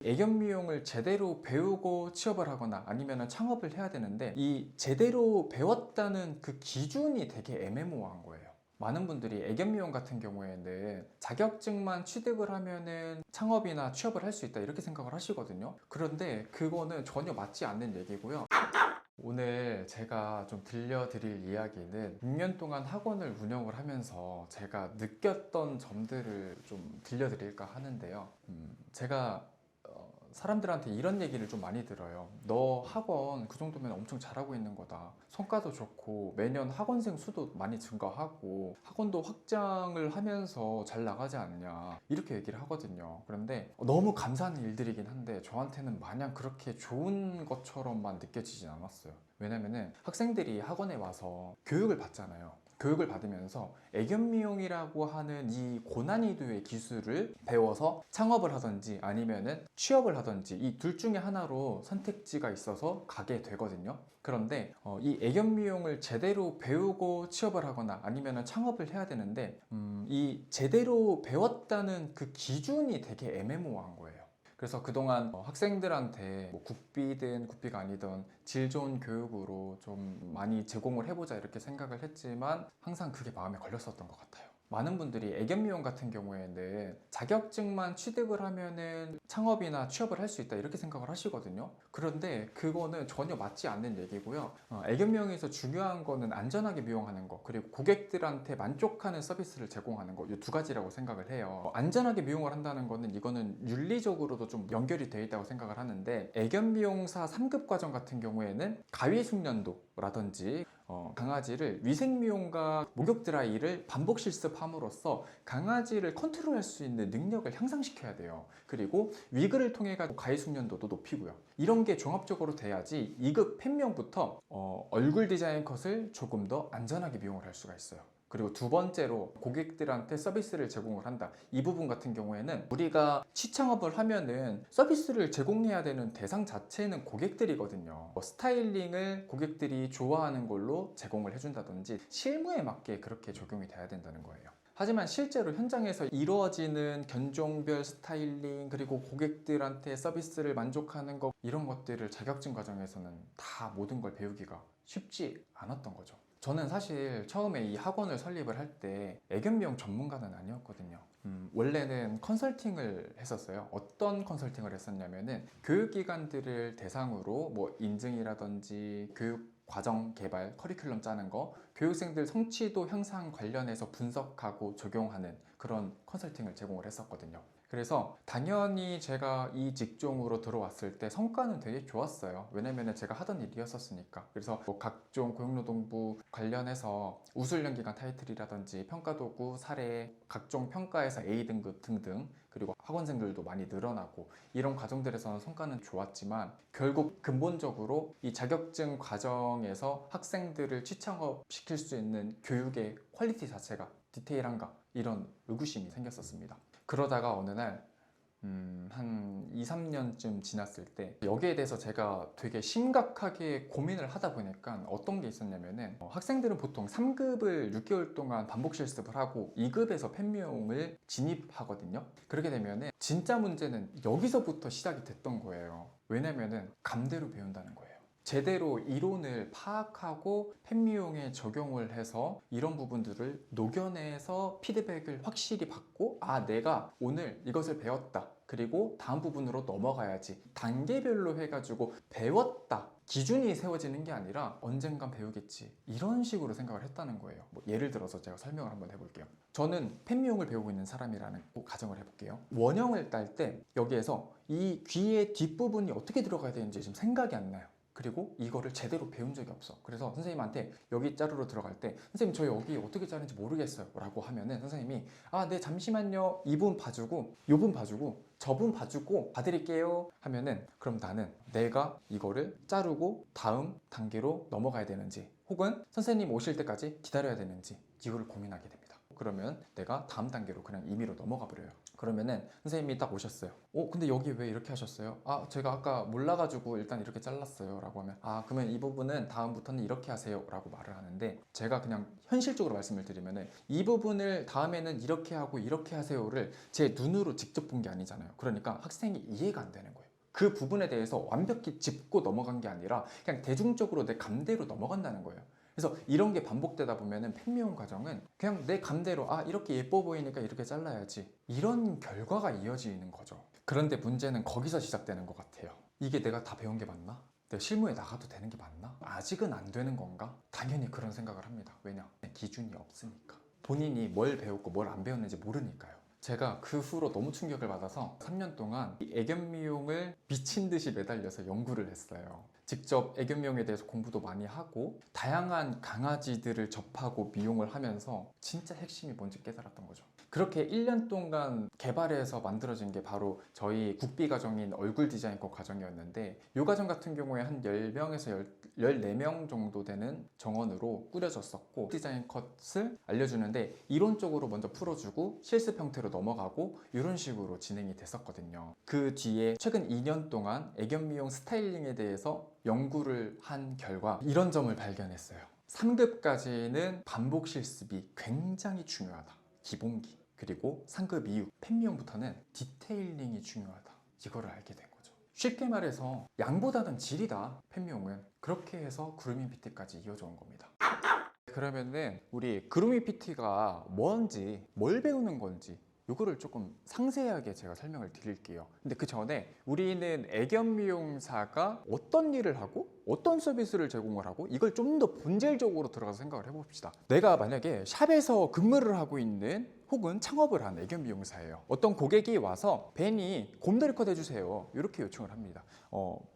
애견 미용을 제대로 배우고 취업을 하거나 아니면 창업을 해야 되는데, 이 제대로 배웠다는 그 기준이 되게 애매모호한 거예요. 많은 분들이 애견 미용 같은 경우에는 자격증만 취득을 하면은 창업이나 취업을 할 수 있다 이렇게 생각을 하시거든요. 그런데 그거는 전혀 맞지 않는 얘기고요. 오늘 제가 좀 들려드릴 이야기는 6년 동안 학원을 운영을 하면서 제가 느꼈던 점들을 좀 들려드릴까 하는데요. 제가 사람들한테 이런 얘기를 좀 많이 들어요. 너 학원 그 정도면 엄청 잘하고 있는 거다. 성과도 좋고 매년 학원생 수도 많이 증가하고 학원도 확장을 하면서 잘 나가지 않냐, 이렇게 얘기를 하거든요. 그런데 너무 감사한 일들이긴 한데 저한테는 마냥 그렇게 좋은 것처럼만 느껴지진 않았어요. 왜냐면은 학생들이 학원에 와서 교육을 받잖아요. 교육을 받으면서 애견 미용이라고 하는 이 고난이도의 기술을 배워서 창업을 하든지 아니면은 취업을 하든지 이 둘 중에 하나로 선택지가 있어서 가게 되거든요. 그런데 이 애견 미용을 제대로 배우고 취업을 하거나 아니면은 창업을 해야 되는데, 이 제대로 배웠다는 그 기준이 되게 애매모호한 거예요. 그래서 그동안 학생들한테 뭐 국비든 국비가 아니든 질 좋은 교육으로 좀 많이 제공을 해보자 이렇게 생각을 했지만 항상 그게 마음에 걸렸었던 것 같아요. 많은 분들이 애견 미용 같은 경우에는 자격증만 취득을 하면은 창업이나 취업을 할 수 있다 이렇게 생각을 하시거든요. 그런데 그거는 전혀 맞지 않는 얘기고요. 애견 미용에서 중요한 거는 안전하게 미용하는 거, 그리고 고객들한테 만족하는 서비스를 제공하는 거, 이 두 가지라고 생각을 해요. 안전하게 미용을 한다는 거는 이거는 윤리적으로도 좀 연결이 되어 있다고 생각을 하는데, 애견 미용사 3급 과정 같은 경우에는 가위 숙련도라든지 강아지를 위생미용과 목욕 드라이를 반복 실습함으로써 강아지를 컨트롤할 수 있는 능력을 향상시켜야 돼요. 그리고 위글을 통해 가위 숙련도도 높이고요. 이런 게 종합적으로 돼야지 2급 펫미용부터 얼굴 디자인 컷을 조금 더 안전하게 미용을 할 수가 있어요. 그리고 두 번째로 고객들한테 서비스를 제공을 한다. 이 부분 같은 경우에는 우리가 취창업을 하면은 서비스를 제공해야 되는 대상 자체는 고객들이거든요. 스타일링을 고객들이 좋아하는 걸로 제공을 해준다든지 실무에 맞게 그렇게 적용이 돼야 된다는 거예요. 하지만 실제로 현장에서 이루어지는 견종별 스타일링, 그리고 고객들한테 서비스를 만족하는 것, 이런 것들을 자격증 과정에서는 다 모든 걸 배우기가 쉽지 않았던 거죠. 저는 사실 처음에 이 학원을 설립을 할 때 애견 미용 전문가는 아니었거든요. 원래는 컨설팅을 했었어요. 어떤 컨설팅을 했었냐면은 교육기관들을 대상으로 뭐 인증이라든지 교육 과정 개발, 커리큘럼 짜는 거, 교육생들 성취도 향상 관련해서 분석하고 적용하는 그런 컨설팅을 제공을 했었거든요. 그래서 당연히 제가 이 직종으로 들어왔을 때 성과는 되게 좋았어요. 왜냐면 제가 하던 일이었으니까. 그래서 뭐 각종 고용노동부 관련해서 우수연기관 타이틀이라든지 평가도구, 사례, 각종 평가에서 A등급 등등, 그리고 학원생들도 많이 늘어나고, 이런 과정들에서는 성과는 좋았지만 결국 근본적으로 이 자격증 과정에서 학생들을 취창업 시킬 수 있는 교육의 퀄리티 자체가 디테일한가, 이런 의구심이 생겼었습니다. 그러다가 어느 날 한 2, 3년쯤 지났을 때 여기에 대해서 제가 되게 심각하게 고민을 하다 보니까 어떤 게 있었냐면은, 학생들은 보통 3급을 6개월 동안 반복 실습을 하고 2급에서 펫미용을 진입하거든요. 그렇게 되면은 진짜 문제는 여기서부터 시작이 됐던 거예요. 왜냐면은 감대로 배운다는 거예요. 제대로 이론을 파악하고 펫미용에 적용을 해서 이런 부분들을 녹여내서 피드백을 확실히 받고, 아, 내가 오늘 이것을 배웠다, 그리고 다음 부분으로 넘어가야지, 단계별로 해가지고 배웠다, 기준이 세워지는 게 아니라 언젠간 배우겠지, 이런 식으로 생각을 했다는 거예요. 뭐 예를 들어서 제가 설명을 한번 해볼게요. 저는 펫미용을 배우고 있는 사람이라는 가정을 해볼게요. 원형을 딸 때 여기에서 이 귀의 뒷부분이 어떻게 들어가야 되는지 지금 생각이 안 나요. 그리고 이거를 제대로 배운 적이 없어. 그래서 선생님한테 여기 자르러 들어갈 때, 선생님 저 여기 어떻게 자르는지 모르겠어요 라고 하면은 선생님이, 아, 네, 잠시만요, 이분 봐주고 요분 봐주고 저분 봐주고 봐드릴게요 하면은, 그럼 나는 내가 이거를 자르고 다음 단계로 넘어가야 되는지, 혹은 선생님 오실 때까지 기다려야 되는지, 이거를 고민하게 됩니다. 그러면 내가 다음 단계로 그냥 임의로 넘어가 버려요. 그러면은 선생님이 딱 오셨어요. 근데 여기 왜 이렇게 하셨어요? 아, 제가 아까 몰라가지고 일단 이렇게 잘랐어요 라고 하면, 아, 그러면 이 부분은 다음부터는 이렇게 하세요 라고 말을 하는데, 제가 그냥 현실적으로 말씀을 드리면은 이 부분을 다음에는 이렇게 하고 이렇게 하세요를 제 눈으로 직접 본 게 아니잖아요. 그러니까 학생이 이해가 안 되는 거예요. 그 부분에 대해서 완벽히 짚고 넘어간 게 아니라 그냥 대중적으로 내 감대로 넘어간다는 거예요. 그래서 이런 게 반복되다 보면은 팽미용 과정은 그냥 내 감대로, 아, 이렇게 예뻐 보이니까 이렇게 잘라야지, 이런 결과가 이어지는 거죠. 그런데 문제는 거기서 시작되는 것 같아요. 이게 내가 다 배운 게 맞나? 내가 실무에 나가도 되는 게 맞나? 아직은 안 되는 건가? 당연히 그런 생각을 합니다. 왜냐? 기준이 없으니까. 본인이 뭘 배웠고 뭘 안 배웠는지 모르니까요. 제가 그 후로 너무 충격을 받아서 3년 동안 이 애견 미용을 미친 듯이 매달려서 연구를 했어요. 직접 애견 미용에 대해서 공부도 많이 하고 다양한 강아지들을 접하고 미용을 하면서 진짜 핵심이 뭔지 깨달았던 거죠. 그렇게 1년 동안 개발해서 만들어진 게 바로 저희 국비 과정인 얼굴 디자인컷 과정이었는데, 이 과정 같은 경우에 한 10명에서 14명 정도 되는 정원으로 꾸려졌었고, 디자인 컷을 알려주는데 이론적으로 먼저 풀어주고 실습 형태로 넘어가고 이런 식으로 진행이 됐었거든요. 그 뒤에 최근 2년 동안 애견 미용 스타일링에 대해서 연구를 한 결과 이런 점을 발견했어요. 3급까지는 반복 실습이 굉장히 중요하다. 기본기. 그리고 상급 이후 펫미용부터는 디테일링이 중요하다. 이거를 알게 된 거죠. 쉽게 말해서 양보다는 질이다. 펫미용은. 그렇게 해서 그루밍 PT까지 이어져 온 겁니다. 그러면은 우리 그루밍 PT가 뭔지, 뭘 배우는 건지 요거를 조금 상세하게 제가 설명을 드릴게요. 근데 그 전에 우리는 애견 미용사가 어떤 일을 하고 어떤 서비스를 제공을 하고 이걸 좀 더 본질적으로 들어가서 생각을 해봅시다. 내가 만약에 샵에서 근무를 하고 있는 혹은 창업을 한 애견 미용사예요. 어떤 고객이 와서 베니 곰돌이 컷 해주세요 이렇게 요청을 합니다.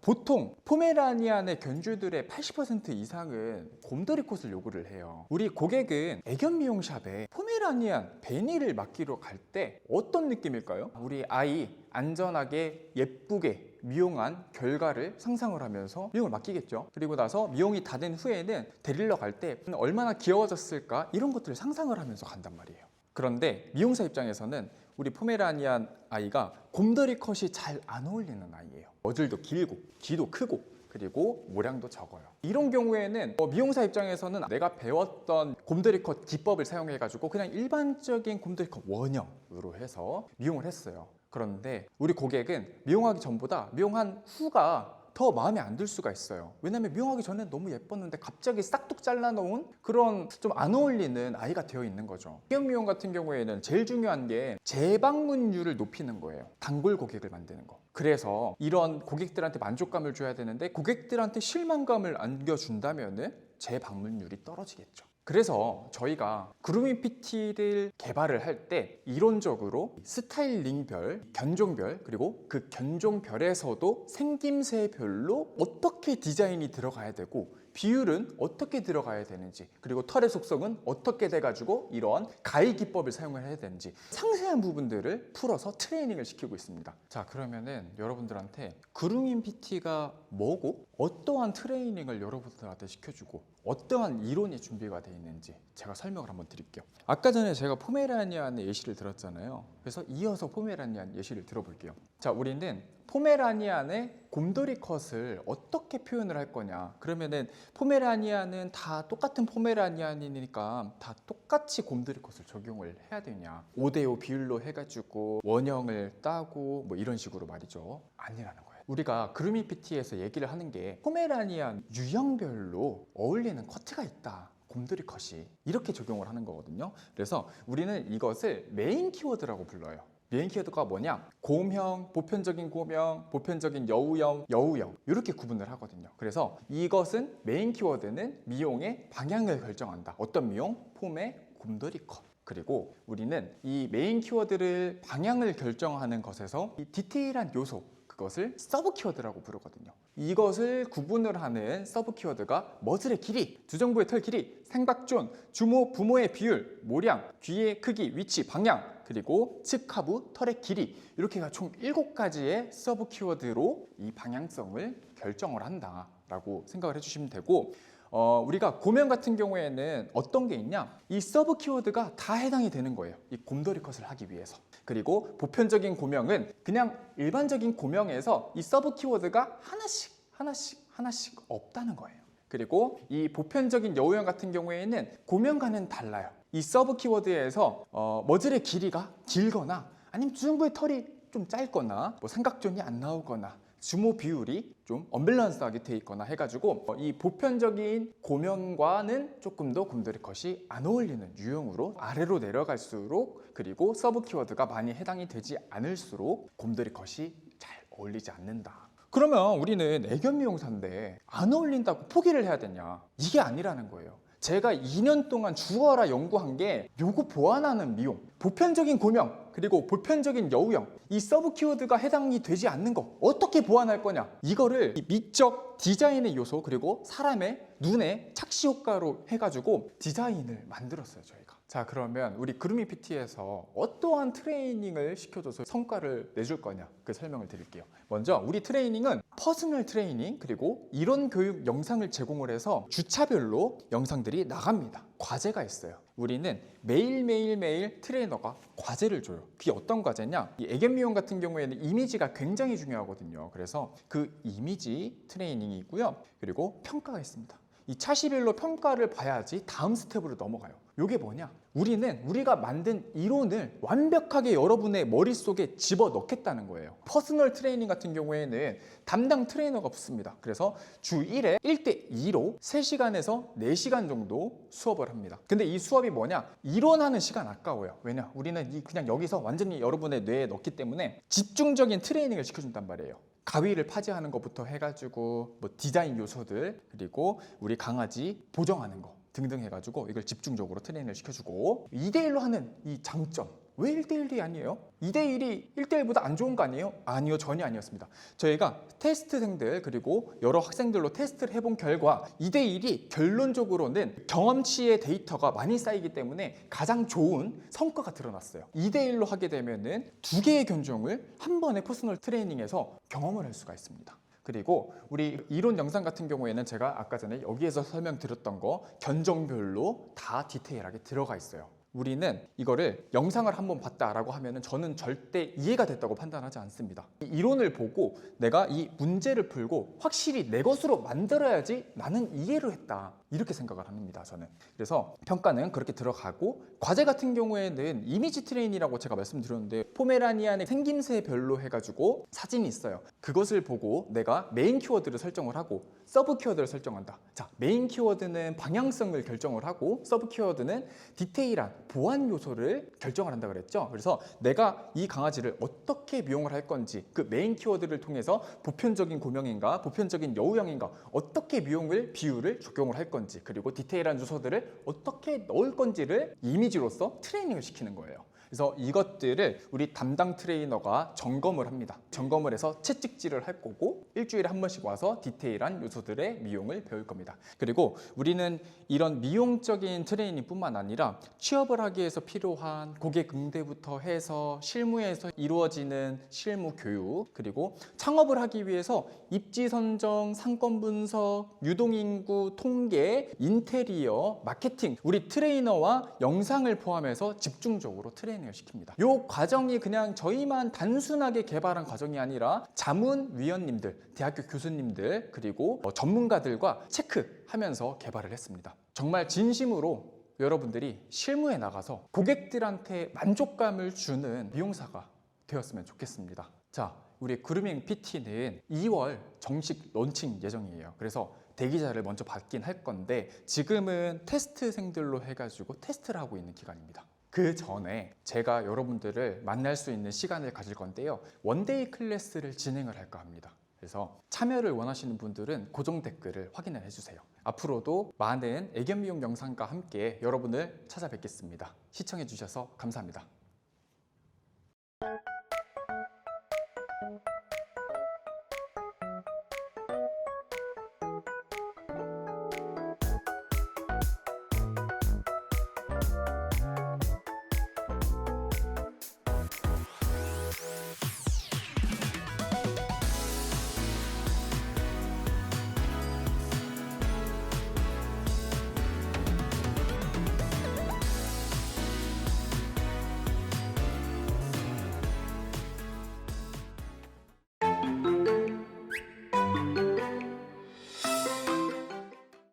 보통 포메라니안의 견주들의 80% 이상은 곰돌이 컷을 요구를 해요. 우리 고객은 애견 미용샵에 포메라니안 베니를 맡기러 갈 때 어떤 느낌일까요? 우리 아이 안전하게 예쁘게 미용한 결과를 상상을 하면서 미용을 맡기겠죠. 그리고 나서 미용이 다 된 후에는 데리러 갈 때 얼마나 귀여워졌을까 이런 것들을 상상을 하면서 간단 말이에요. 그런데 미용사 입장에서는 우리 포메라니안 아이가 곰돌이 컷이 잘 안 어울리는 아이예요. 어질도 길고 귀도 크고 그리고 모량도 적어요. 이런 경우에는 미용사 입장에서는 내가 배웠던 곰돌이 컷 기법을 사용해 가지고 그냥 일반적인 곰돌이 컷 원형으로 해서 미용을 했어요. 그런데 우리 고객은 미용하기 전보다 미용한 후가 더 마음에 안 들 수가 있어요. 왜냐면 미용하기 전에 너무 예뻤는데 갑자기 싹둑 잘라놓은 그런 좀 안 어울리는 아이가 되어 있는 거죠. 애견 미용 같은 경우에는 제일 중요한 게 재방문율을 높이는 거예요. 단골 고객을 만드는 거. 그래서 이런 고객들한테 만족감을 줘야 되는데 고객들한테 실망감을 안겨준다면 재방문율이 떨어지겠죠. 그래서 저희가 그루밍 PT를 개발을 할 때 이론적으로 스타일링별, 견종별, 그리고 그 견종별에서도 생김새별로 어떻게 디자인이 들어가야 되고 비율은 어떻게 들어가야 되는지, 그리고 털의 속성은 어떻게 돼가지고 이런 가위 기법을 사용을 해야 되는지 상세한 부분들을 풀어서 트레이닝을 시키고 있습니다. 자, 그러면은 여러분들한테 그루밍 PT가 뭐고 어떠한 트레이닝을 여러분들한테 시켜주고 어떠한 이론이 준비가 되어 있는지 제가 설명을 한번 드릴게요. 아까 전에 제가 포메라니안의 예시를 들었잖아요. 그래서 이어서 포메라니안 예시를 들어볼게요. 자, 우리는 포메라니안의 곰돌이 컷을 어떻게 표현을 할 거냐. 그러면은 포메라니안은 다 똑같은 포메라니안이니까 다 똑같이 곰돌이 컷을 적용을 해야 되냐. 5대5 비율로 해가지고 원형을 따고 뭐 이런 식으로 말이죠. 아니라는 거예요. 우리가 그루밍 PT에서 얘기를 하는 게 포메라니안 유형별로 어울리는 커트가 있다. 곰돌이 컷이 이렇게 적용을 하는 거거든요. 그래서 우리는 이것을 메인 키워드라고 불러요. 메인 키워드가 뭐냐? 곰형, 보편적인 곰형, 보편적인 여우형, 여우형 이렇게 구분을 하거든요. 그래서 이것은 메인 키워드는 미용의 방향을 결정한다. 어떤 미용? 폼의 곰돌이 컷. 그리고 우리는 이 메인 키워드를 방향을 결정하는 것에서 이 디테일한 요소, 그것을 서브 키워드라고 부르거든요. 이것을 구분을 하는 서브 키워드가 머슬의 길이, 두정부의 털 길이, 생박존, 주모, 부모의 비율, 모량, 귀의 크기, 위치, 방향, 그리고 측하부, 털의 길이, 이렇게가 총 7가지의 서브 키워드로 이 방향성을 결정을 한다라고 생각을 해주시면 되고, 우리가 고명 같은 경우에는 어떤 게 있냐? 이 서브 키워드가 다 해당이 되는 거예요. 이 곰돌이 컷을 하기 위해서. 그리고 보편적인 고명은 그냥 일반적인 고명에서 이 서브 키워드가 하나씩 없다는 거예요. 그리고 이 보편적인 여우형 같은 경우에는 고명과는 달라요. 이 서브 키워드에서 머즐의 길이가 길거나 아니면 주중부의 털이 좀 짧거나 뭐 삼각존이 안 나오거나 주모 비율이 좀 언밸런스하게 돼 있거나 해가지고 이 보편적인 고명과는 조금 더 곰돌이 컷이 안 어울리는 유형으로 아래로 내려갈수록, 그리고 서브 키워드가 많이 해당이 되지 않을수록 곰돌이 컷이 잘 어울리지 않는다. 그러면 우리는 애견 미용사인데 안 어울린다고 포기를 해야 되냐? 이게 아니라는 거예요. 제가 2년 동안 죽어라 연구한 게 요거 보완하는 미용, 보편적인 고명, 그리고 보편적인 여우형, 이 서브 키워드가 해당이 되지 않는 거 어떻게 보완할 거냐, 이거를 이 미적 디자인의 요소 그리고 사람의 눈의 착시 효과로 해가지고 디자인을 만들었어요, 저희가. 자, 그러면 우리 그루밍 PT에서 어떠한 트레이닝을 시켜줘서 성과를 내줄 거냐, 그 설명을 드릴게요. 먼저 우리 트레이닝은 퍼스널 트레이닝 그리고 이론 교육 영상을 제공을 해서 주차별로 영상들이 나갑니다. 과제가 있어요. 우리는 매일 트레이너가 과제를 줘요. 그게 어떤 과제냐? 이 애견 미용 같은 경우에는 이미지가 굉장히 중요하거든요. 그래서 그 이미지 트레이닝이 있고요. 그리고 평가가 있습니다. 이 차시별로 평가를 봐야지 다음 스텝으로 넘어가요. 이게 뭐냐? 우리가 만든 이론을 완벽하게 여러분의 머릿속에 집어넣겠다는 거예요. 퍼스널 트레이닝 같은 경우에는 담당 트레이너가 붙습니다. 그래서 주 1회 1대2로 3시간에서 4시간 정도 수업을 합니다. 근데 이 수업이 뭐냐? 이론하는 시간 아까워요. 왜냐? 우리는 그냥 여기서 완전히 여러분의 뇌에 넣기 때문에 집중적인 트레이닝을 시켜준단 말이에요. 가위를 파지하는 것부터 해가지고 뭐 디자인 요소들, 그리고 우리 강아지 보정하는 거 등등 해가지고 이걸 집중적으로 트레이닝을 시켜주고, 2대1로 하는 이 장점, 왜 1대1이 아니에요? 2대1이 1대1보다 안 좋은 거 아니에요? 아니요, 전혀 아니었습니다. 저희가 테스트생들 그리고 여러 학생들로 테스트를 해본 결과 2대1이 결론적으로는 경험치의 데이터가 많이 쌓이기 때문에 가장 좋은 성과가 드러났어요. 2대1로 하게 되면은 2개의 견종을 한 번에 퍼스널 트레이닝에서 경험을 할 수가 있습니다. 그리고 우리 이론 영상 같은 경우에는 제가 아까 전에 여기에서 설명드렸던 거 견종별로 다 디테일하게 들어가 있어요. 우리는 이거를 영상을 한번 봤다라고 하면은 저는 절대 이해가 됐다고 판단하지 않습니다. 이 이론을 보고 내가 이 문제를 풀고 확실히 내 것으로 만들어야지 나는 이해를 했다, 이렇게 생각을 합니다, 저는. 그래서 평가는 그렇게 들어가고, 과제 같은 경우에는 이미지 트레인이라고 제가 말씀드렸는데 포메라니안의 생김새별로 해가지고 사진이 있어요. 그것을 보고 내가 메인 키워드를 설정을 하고 서브 키워드를 설정한다. 자, 메인 키워드는 방향성을 결정을 하고 서브 키워드는 디테일한 보완 요소를 결정을 한다 그랬죠. 그래서 내가 이 강아지를 어떻게 미용을 할 건지, 그 메인 키워드를 통해서 보편적인 고명인가 보편적인 여우형인가 어떻게 미용을 비율을 적용을 할 건지, 그리고 디테일한 요소들을 어떻게 넣을 건지를 이미지로서 트레이닝을 시키는 거예요. 그래서 이것들을 우리 담당 트레이너가 점검을 합니다. 점검을 해서 채찍질을 할 거고 일주일에 한 번씩 와서 디테일한 요소들의 미용을 배울 겁니다. 그리고 우리는 이런 미용적인 트레이닝 뿐만 아니라 취업을 하기 위해서 필요한 고객 응대부터 해서 실무에서 이루어지는 실무 교육, 그리고 창업을 하기 위해서 입지 선정, 상권 분석, 유동인구 통계, 인테리어, 마케팅, 우리 트레이너와 영상을 포함해서 집중적으로 트레이닝을 시킵니다. 이 과정이 그냥 저희만 단순하게 개발한 과정이 아니라 자문위원님들, 대학교 교수님들, 그리고 전문가들과 체크하면서 개발을 했습니다. 정말 진심으로 여러분들이 실무에 나가서 고객들한테 만족감을 주는 미용사가 되었으면 좋겠습니다. 자, 우리 그루밍 PT는 2월 정식 론칭 예정이에요. 그래서 대기자를 먼저 받긴 할 건데 지금은 테스트생들로 해가지고 테스트를 하고 있는 기간입니다. 그 전에 제가 여러분들을 만날 수 있는 시간을 가질 건데요. 원데이 클래스를 진행을 할까 합니다. 그래서 참여를 원하시는 분들은 고정 댓글을 확인을 해주세요. 앞으로도 많은 애견 미용 영상과 함께 여러분을 찾아뵙겠습니다. 시청해주셔서 감사합니다.